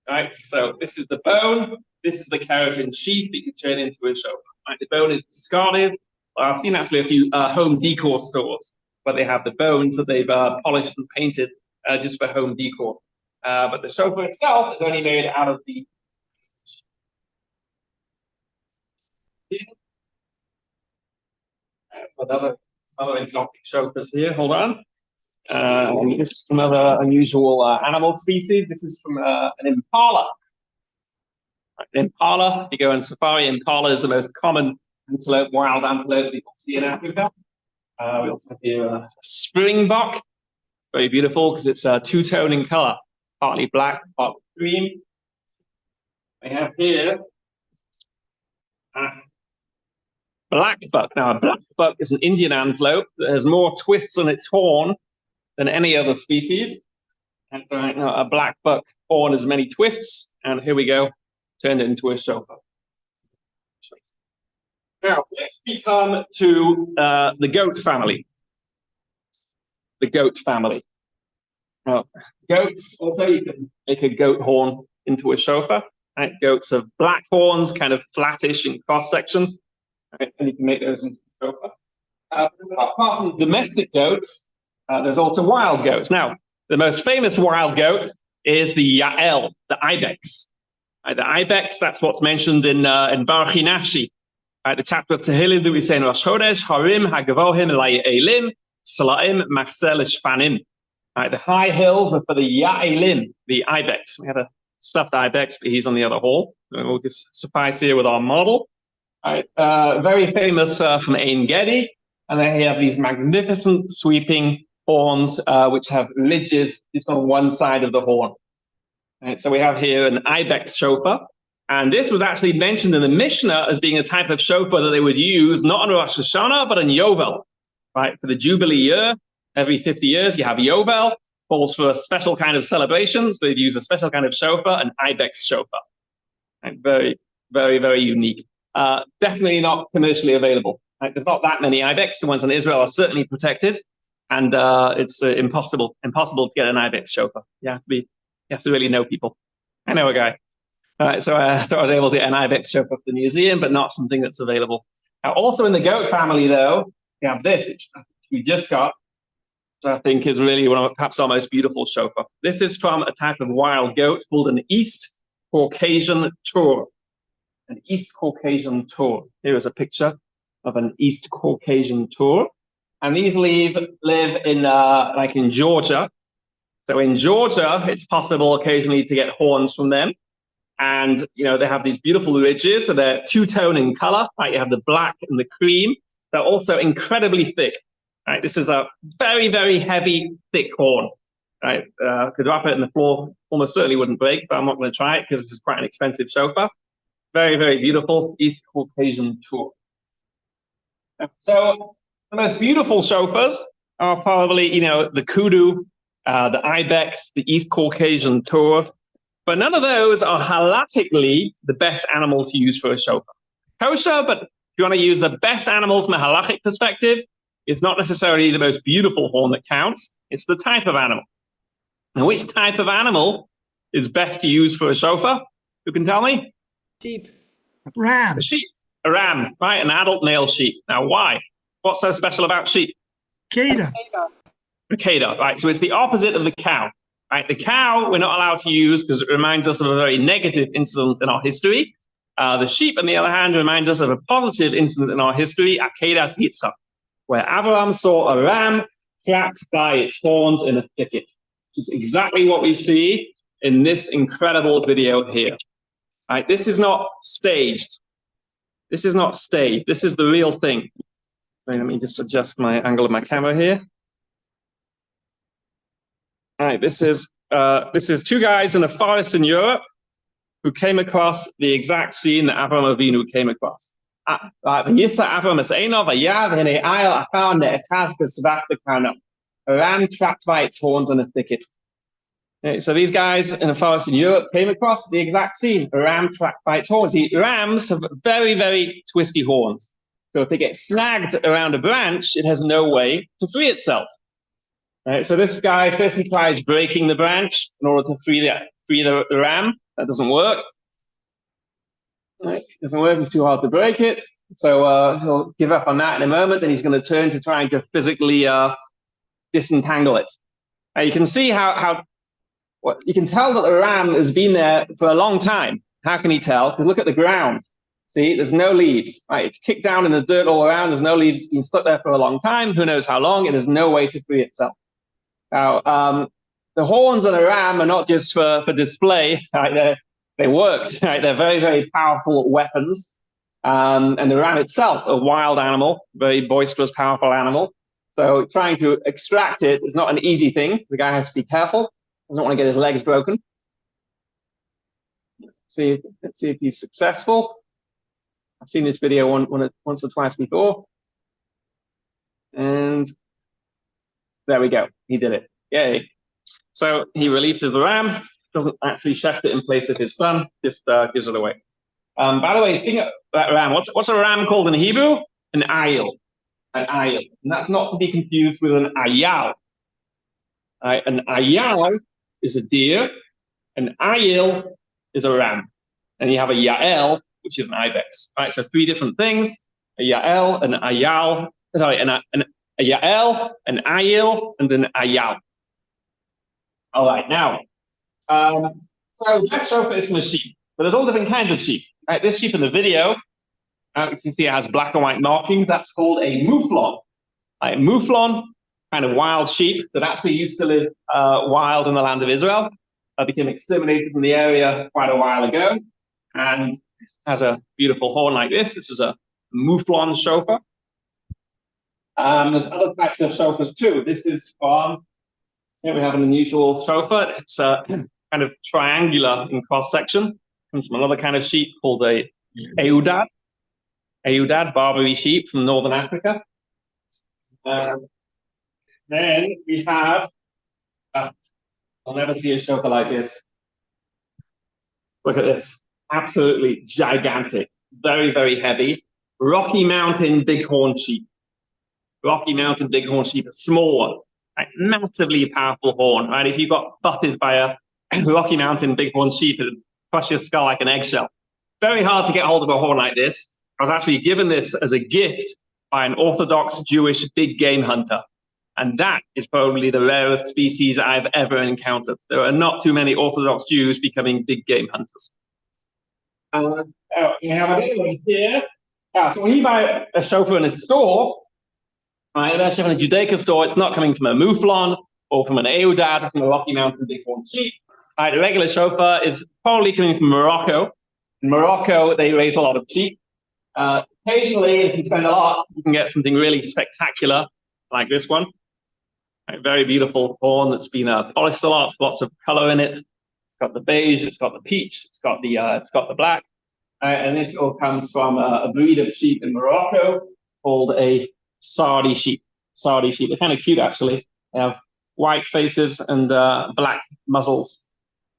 Speaker 2: Right, so this is the bone. This is the keratin sheath that you can turn into a shofar. Right, the bone is discarded. I've seen actually a few home decor stores where they have the bones that they've polished and painted just for home decor. But the shofar itself is only made out of the other exotic shofars here. Hold on. This is another unusual animal species. This is from an impala. An impala, if you go on safari, impala is the most common antelope, wild antelope that you'll see in Africa. We also have here a springbok, very beautiful because it's two-tone in color, partly black, partly green. We have here black buck. Now, a black buck is an Indian antelope that has more twists on its horn than any other species. And right now, a black buck horn has many twists. And here we go, turned it into a shofar. Now, let's come to the goat family. The goat family. Now, goats, also you can make a goat horn into a shofar. Right? Goats have black horns, kind of flattish in cross-section. Right? And you can make those into a shofar. Apart from domestic goats, there's also wild goats. Now, the most famous wild goat is the Yael, the ibex. The ibex, that's what's mentioned in Baruch Nafshi, the chapter of Tehillim that we say in Rosh Chodesh, Harim Hagavohim Layelim, Salaim Machsel Shfanim. The high hills are for the Yaelim, the ibex. We had a stuffed ibex, but he's on the other hall. We'll just suffice here with our model. Very famous from Ein Gedi, and then you have these magnificent sweeping horns, which have ridges just on one side of the horn. So we have here an ibex shofar, and this was actually mentioned in the Mishnah as being a type of shofar that they would use not on Rosh Hashanah, but on Yovel, right? For the Jubilee year, every 50 years, you have Yovel, calls for a special kind of celebration, so they'd use a special kind of shofar, an ibex shofar. And very, very, very unique. Definitely not commercially available. Right? There's not that many ibex. The ones in Israel are certainly protected, and it's impossible to get an ibex shofar. You have to really know people. I know a guy. All right, so I was able to get an ibex shofar for the museum, but not something that's available. Now, also in the goat family, though, we have this, which we just got, which I think is really one of perhaps our most beautiful shofar. This is from a type of wild goat called an East Caucasian Tur. An East Caucasian Tur. Here is a picture of an East Caucasian Tur. And these live in like in Georgia. So in Georgia, it's possible occasionally to get horns from them. And, they have these beautiful ridges. So they're two-tone in color. Right? You have the black and the cream. They're also incredibly thick. Right? This is a very, very heavy, thick horn. Right? Could drop it in the floor, almost certainly wouldn't break, but I'm not going to try it because it's quite an expensive shofar. Very, very beautiful East Caucasian Tur. So the most beautiful shofars are probably, the kudu, the ibex, the East Caucasian Tur. But none of those are halakhically the best animal to use for a shofar. Kosher, but if you want to use the best animal from a halakhic perspective, it's not necessarily the most beautiful horn that counts. It's the type of animal. And which type of animal is best to use for a shofar? Who can tell me?
Speaker 3: Sheep.
Speaker 4: Ram.
Speaker 2: A sheep. A ram, right? An adult male sheep. Now, why? What's so special about sheep?
Speaker 4: Keda.
Speaker 2: Cicada, right? So it's the opposite of the cow, right? The cow we're not allowed to use because it reminds us of a very negative incident in our history. The sheep, on the other hand, reminds us of a positive incident in our history, Akedas Yitzchak, where Abraham saw a ram trapped by its horns in a thicket, which is exactly what we see in this incredible video here. Right? This is not staged. This is not staged. This is the real thing. Wait, let me just adjust my angle of my camera here. All right, this is two guys in a forest in Europe who came across the exact scene that Avraham Avinu came across. A ram trapped by its horns in a thicket. Okay, so these guys in a forest in Europe came across the exact scene. A ram trapped by its horns. Rams have very, very twisty horns. So if they get snagged around a branch, it has no way to free itself. Right, so this guy first he tries breaking the branch in order to free the ram. That doesn't work. Right, doesn't work. It's too hard to break it. So he'll give up on that in a moment. Then he's going to turn to trying to physically disentangle it. Now you can see how you can tell that the ram has been there for a long time. How can he tell? Because look at the ground. See, there's no leaves. Right, it's kicked down in the dirt all around. There's no leaves. It's been stuck there for a long time. Who knows how long? It has no way to free itself. Now, the horns of the ram are not just for display. Right? They work. Right? They're very, very powerful weapons. And the ram itself, a wild animal, very boisterous, powerful animal. So trying to extract it is not an easy thing. The guy has to be careful. Doesn't want to get his legs broken. Let's see if he's successful. I've seen this video once or twice before. And there we go. He did it. Yay. So he releases the ram, doesn't actually shepherd it in place of his son, just gives it away. By the way, speaking of that ram, what's a ram called in Hebrew? An ayil. An ayil. And that's not to be confused with an ayal. An ayal is a deer, an ayil is a ram. And you have a yael, which is an ibex. Right, so three different things: a yael, an ayal, sorry, a yael, an ayil, and an ayal. All right, now, so that sofa is from a sheep, but there's all different kinds of sheep. Right, this sheep in the video, you can see it has black and white markings. That's called a mouflon. A mouflon, kind of wild sheep that actually used to live wild in the land of Israel, became exterminated from the area quite a while ago, and has a beautiful horn like this. This is a mouflon shofar. There's other types of shofars too. This is from, here we have an unusual shofar. It's kind of triangular in cross section. Comes from another kind of sheep called a eudad. Eudad, Barbary sheep from northern Africa. Then we have, I'll never see a shofar like this. Look at this. Absolutely gigantic. Very, very heavy. Rocky Mountain bighorn sheep. Rocky Mountain bighorn sheep are smaller, like massively powerful horn, right? If you got butted by a Rocky Mountain bighorn sheep, it would crush your skull like an eggshell. Very hard to get hold of a horn like this. I was actually given this as a gift by an Orthodox Jewish big game hunter. And that is probably the rarest species I've ever encountered. There are not too many Orthodox Jews becoming big game hunters. We have another one here. So when you buy a shofar in a store, right, in a Judaica store, it's not coming from a mouflon or from an eudad or from a Rocky Mountain bighorn sheep. Right, the regular shofar is probably coming from Morocco. In Morocco, they raise a lot of sheep. Occasionally, if you spend a lot, you can get something really spectacular like this one. A very beautiful horn that's been polished a lot, lots of color in it. It's got the beige, it's got the peach, it's got the black. And this all comes from a breed of sheep in Morocco called a Sardi sheep. Sardi sheep. They're kind of cute, actually. They have white faces and black muzzles.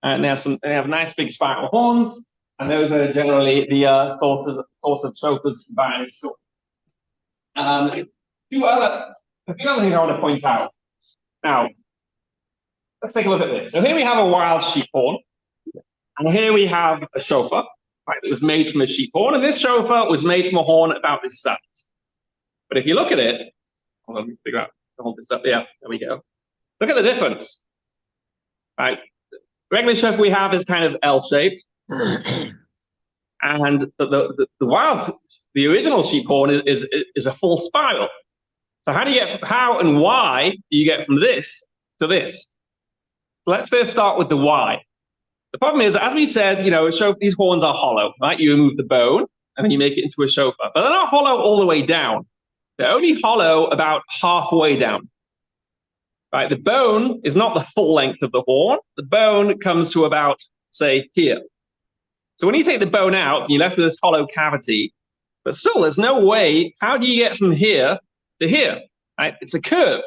Speaker 2: And they have nice big spiral horns. And those are generally the sorts of shofars you buy in a store. A few other things I want to point out. Now, let's take a look at this. So here we have a wild sheep horn, and here we have a shofar, right, that was made from a sheep horn, and this shofar was made from a horn about this size. But if you look at it, hold on, let me figure out to hold this up. Yeah, there we go. Look at the difference. Right, the regular shofar we have is kind of L-shaped, and the original sheep horn is a full spiral. So how and why do you get from this to this? Let's first start with the why. The problem is, as we said, these horns are hollow, right? You remove the bone and then you make it into a shofar, but they're not hollow all the way down. They're only hollow about halfway down. Right? The bone is not the full length of the horn. The bone comes to about, say, here. So when you take the bone out, you're left with this hollow cavity, but still there's no way, how do you get from here to here? Right? It's a curve,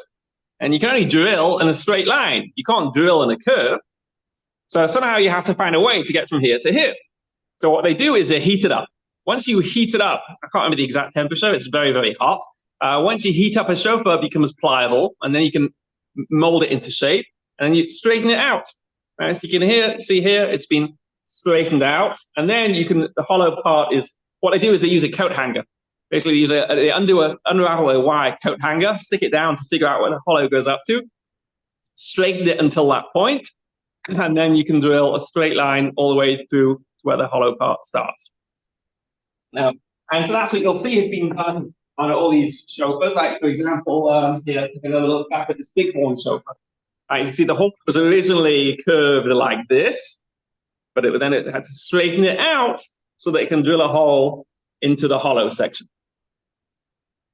Speaker 2: and you can only drill in a straight line. You can't drill in a curve. So somehow you have to find a way to get from here to here. So what they do is they heat it up. Once you heat it up, I can't remember the exact temperature, it's very, very hot. Once you heat up a shofar, it becomes pliable, and then you can mold it into shape, and then you straighten it out. Right? So you can see here, it's been straightened out, and then the hollow part is, what they do is they use a coat hanger. Basically, they unravel a wire coat hanger, stick it down to figure out where the hollow goes up to, straighten it until that point, and then you can drill a straight line all the way through to where the hollow part starts. Now, and so that's what you'll see has been done on all these shofars. Like, for example, here, take another look back at this bighorn shofar. Right, you can see the horn was originally curved like this, but then it had to straighten it out so that it can drill a hole into the hollow section.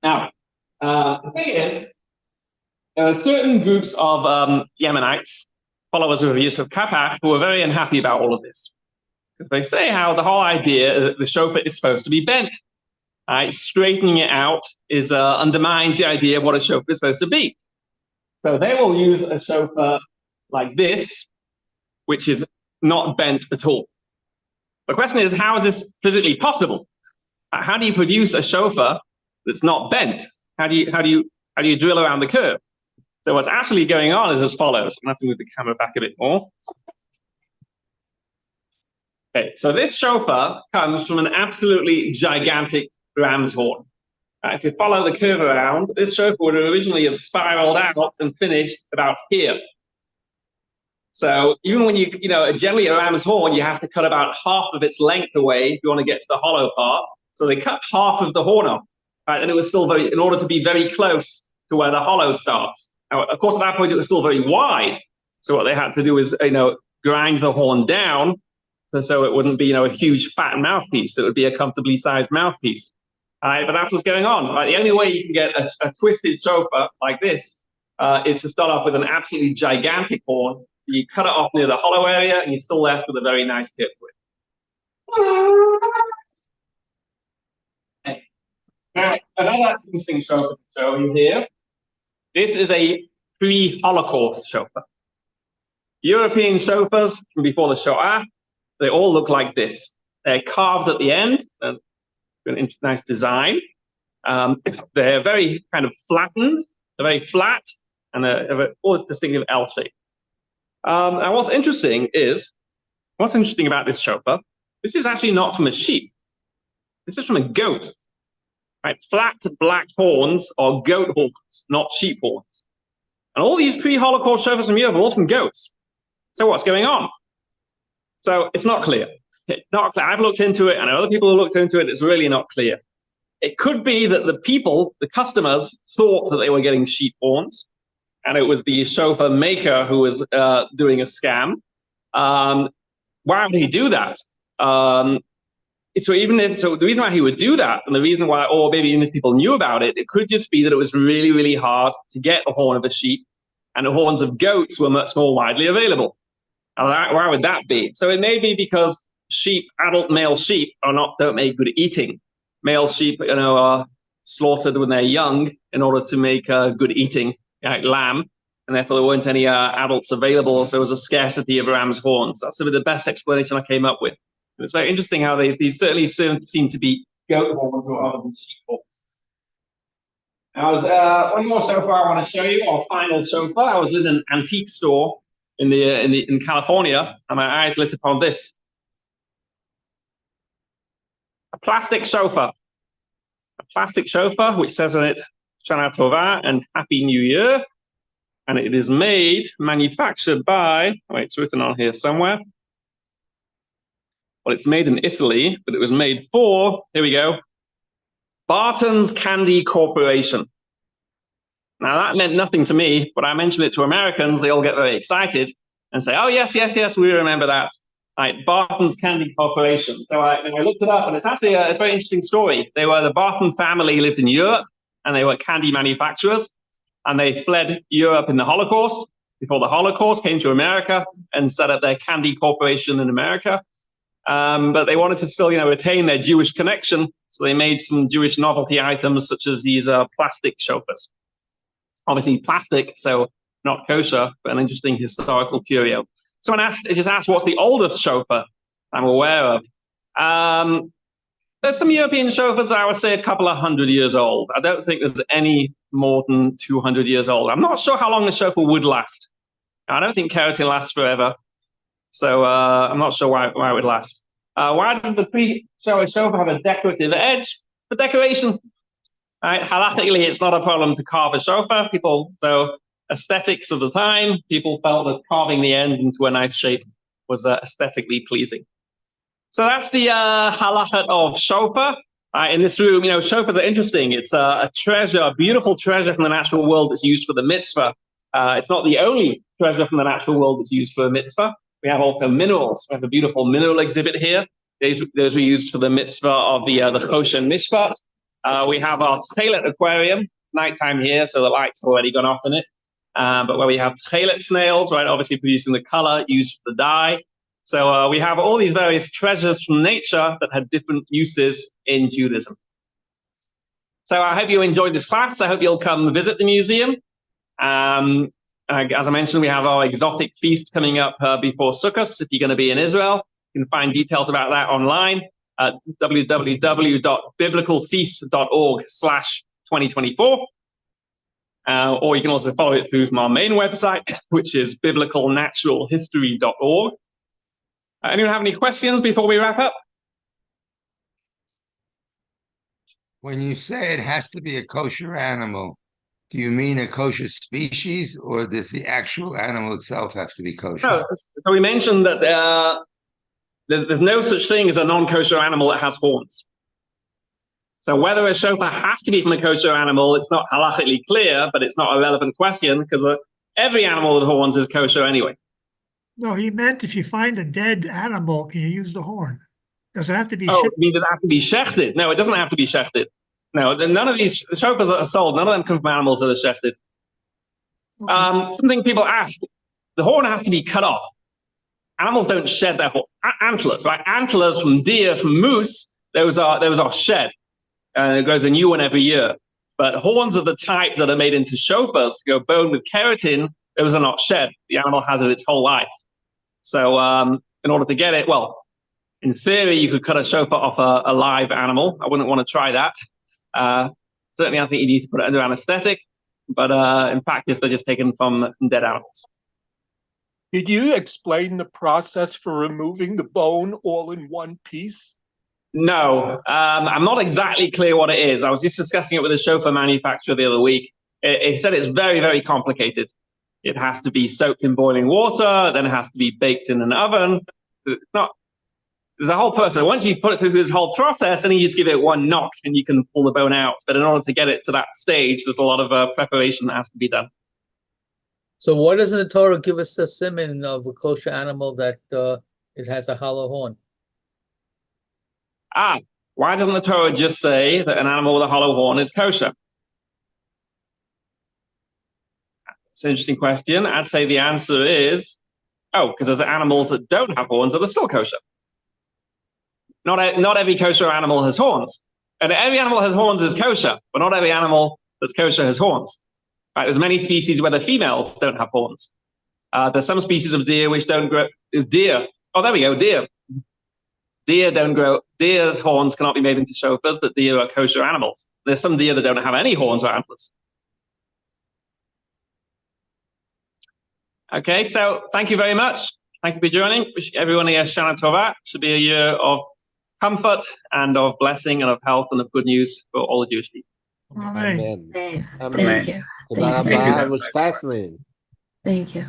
Speaker 2: Now, the thing is, there are certain groups of Yemenites, followers of Yusuf Kapach, who are very unhappy about all of this. Because they say how the whole idea that the shofar is supposed to be bent. Right? Straightening it out is undermines the idea of what a shofar is supposed to be. So they will use a shofar like this, which is not bent at all. The question is, how is this physically possible? How do you produce a shofar that's not bent? How do you drill around the curve? So what's actually going on is as follows. I'm going to have to move the camera back a bit more. Okay, so this shofar comes from an absolutely gigantic ram's horn. If you follow the curve around, this shofar would originally have spiraled out and finished about here. So even when generally a ram's horn, you have to cut about half of its length away if you want to get to the hollow part. So they cut half of the horn off, right? And it was still in order to be very close to where the hollow starts. Now, of course, at that point, it was still very wide. So what they had to do is, grind the horn down so it wouldn't be, a huge fat mouthpiece. It would be a comfortably sized mouthpiece. But that's what's going on. Right? The only way you can get a twisted shofar like this is to start off with an absolutely gigantic horn. You cut it off near the hollow area, and you're still left with a very nice tip to it. Okay. Now, another interesting shofar to show you here. This is a pre-Holocaust shofar. European shofars from before the Shoah, they all look like this. They're carved at the end, an nice design. They're very kind of flattened, they're very flat, and they're always distinctive L shape. And what's interesting about this shofar, this is actually not from a sheep. This is from a goat. Right? Flat black horns are goat horns, not sheep horns. And all these pre-Holocaust shofars from Europe are all from goats. So what's going on? So it's not clear. Not clear. I've looked into it, and other people have looked into it. It's really not clear. It could be that the customers, thought that they were getting sheep horns, and it was the shofar maker who was doing a scam. Why would he do that? So the reason why he would do that, and the reason why, or maybe even if people knew about it, it could just be that it was really, really hard to get the horn of a sheep, and the horns of goats were much more widely available. And why would that be? So it may be because adult male sheep don't make good eating. Male sheep, are slaughtered when they're young in order to make good eating, like lamb, and therefore there weren't any adults available, so there was a scarcity of ram's horns. That's sort of the best explanation I came up with. It's very interesting how these certainly seem to be goat horns or other than sheep horns. Now, one more shofar I want to show you, our final shofar. I was in an antique store in California, and my eyes lit upon this. A plastic shofar. A plastic shofar which says on it, Shana Tova and Happy New Year. And it is manufactured by, it's written on here somewhere. Well, it's made in Italy, but it was made for, here we go, Barton's Candy Corporation. Now, that meant nothing to me, but I mentioned it to Americans, they all get very excited and say, oh, yes, we remember that. Right, Barton's Candy Corporation. So I looked it up, and it's actually a very interesting story. They were the Barton family, lived in Europe, and they were candy manufacturers, and they fled Europe in the Holocaust. Before the Holocaust, came to America and set up their candy corporation in America. But they wanted to still, retain their Jewish connection, so they made some Jewish novelty items, such as these plastic shofars. Obviously plastic, so not kosher, but an interesting historical curio. Someone just asked, what's the oldest shofar I'm aware of? There's some European shofars I would say a couple of 100 years old. I don't think there's any more than 200 years old. I'm not sure how long the shofar would last. I don't think keratin lasts forever. So I'm not sure why it would last. Why does the shofar have a decorative edge? For decoration. Right? Halakhically, it's not a problem to carve a shofar. So aesthetics of the time, people felt that carving the end into a nice shape was aesthetically pleasing. So that's the halakha of shofar. In this room, shofars are interesting. It's a treasure, a beautiful treasure from the natural world that's used for the mitzvah. It's not the only treasure from the natural world that's used for a mitzvah. We have also minerals. We have a beautiful mineral exhibit here. Those were used for the mitzvah of the Choshen Mishpat. We have our Tchelet aquarium, nighttime here, so the light's already gone off in it. But where we have Tchelet snails, right, obviously producing the color used for the dye. So we have all these various treasures from nature that had different uses in Judaism. So I hope you enjoyed this class. I hope you'll come visit the museum. As I mentioned, we have our exotic feast coming up before Sukkot. If you're going to be in Israel, you can find details about that online at www.biblicalfeast.org/2024. Or you can also follow it through from our main website, which is biblicalnaturalhistory.org. Anyone have any questions before we wrap up?
Speaker 8: When you say it has to be a kosher animal, do you mean a kosher species, or does the actual animal itself have to be kosher?
Speaker 2: No, so we mentioned that there's no such thing as a non-kosher animal that has horns. So whether a shofar has to be from a kosher animal, it's not halachically clear, but it's not a relevant question because every animal with horns is kosher anyway.
Speaker 4: No, he meant if you find a dead animal, can you use the horn? Does it have to be?
Speaker 2: Oh, it means it has to be shechted. No, it doesn't have to be shechted. No, none of these shofars that are sold, none of them come from animals that are shechted.
Speaker 4: Okay.
Speaker 2: Something people ask, the horn has to be cut off. Animals don't shed their antlers, right? Antlers from deer, from moose, those are shed. It grows a new one every year. But horns of the type that are made into shofars, bone with keratin, those are not shed. The animal has it its whole life. So in order to get it, well, in theory, you could cut a shofar off a live animal. I wouldn't want to try that. Certainly, I think you need to put it under anesthetic. But in practice, they're just taken from dead animals.
Speaker 9: Did you explain the process for removing the bone all in one piece?
Speaker 2: No, I'm not exactly clear what it is. I was just discussing it with a shofar manufacturer the other week. It said it's very, very complicated. It has to be soaked in boiling water, then it has to be baked in an oven. It's not the whole process. Once you put it through this whole process, then you just give it one knock and you can pull the bone out. But in order to get it to that stage, there's a lot of preparation that has to be done.
Speaker 10: So why doesn't the Torah give us a siman of a kosher animal that it has a hollow horn?
Speaker 2: Why doesn't the Torah just say that an animal with a hollow horn is kosher? It's an interesting question. I'd say the answer is, because there's animals that don't have horns that are still kosher. Not every kosher animal has horns. And every animal that has horns is kosher, but not every animal that's kosher has horns. Right? There's many species where the females don't have horns. There's some species of deer which don't grow. Deer. Oh, there we go. Deer. Deer don't grow. Deer's horns cannot be made into shofars, but deer are kosher animals. There's some deer that don't have any horns or antlers. Okay, so thank you very much. Thank you for joining. Wish everyone a Shana Tova. Should be a year of comfort and of blessing and of health and of good news for all the Jewish people.
Speaker 4: Amen.
Speaker 11: Thank you.
Speaker 8: It was fascinating.
Speaker 11: Thank you.